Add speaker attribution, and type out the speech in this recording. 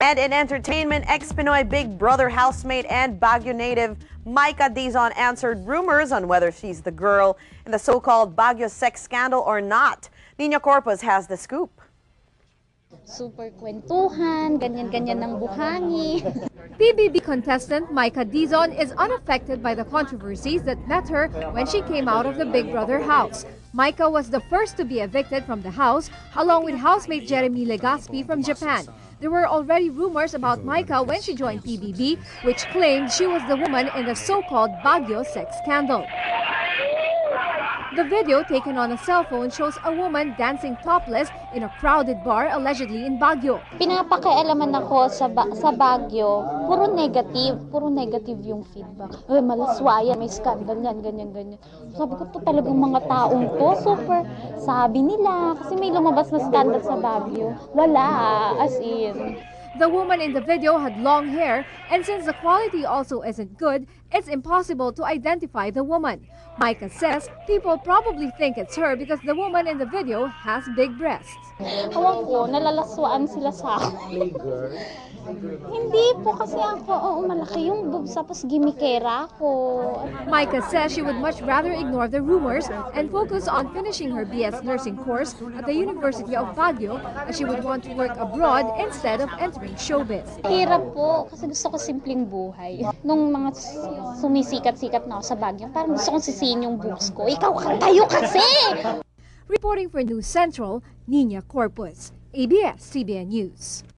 Speaker 1: And in entertainment, ex-Pinoy Big Brother housemate and Baguio native Micah Dizon answered rumors on whether she's the girl in the so-called Baguio sex scandal or not. Nina Corpus has the scoop.
Speaker 2: Super kwentuhan, ganyan-ganyan ng buhangin.
Speaker 3: PBB contestant Micah Dizon is unaffected by the controversies that met her when she came out of the Big Brother house. Micah was the first to be evicted from the house, along with housemate Jeremy Legaspi from Japan. There were already rumors about Micah when she joined PBB, which claimed she was the woman in the so-called Baguio sex scandal. The video taken on a cell phone shows a woman dancing topless in a crowded bar allegedly in Baguio.
Speaker 2: Pinapakialaman ako sa Baguio, puro negative yung feedback. Malaswayan, may scandal yan, ganyan-ganyan. Sabi ko, talagang mga taong to, super, sabi nila, kasi may lumabas na scandal sa Baguio. Wala, as in.
Speaker 3: The woman in the video had long hair, and since the quality also isn't good, it's impossible to identify the woman. Micah says people probably think it's her because the woman in the video has big breasts.
Speaker 2: Ewan ko, nalalaswaan sila sa akin. Hindi po kasi ako, malaki yung boobs, tapos gimikera ako.
Speaker 3: Micah says she would much rather ignore the rumors and focus on finishing her BS nursing course at the University of Baguio, as she would want to work abroad instead of entering showbiz.
Speaker 2: Hirap po, kasi gusto ko simpleng buhay. Nung mga sumisikat-sikat na ako sa Baguio, parang gusto kong sisihin yung boobs ko. Ikaw, tayo kasi!
Speaker 3: Reporting for News Central, Nina Corpus, ABS-CBN News.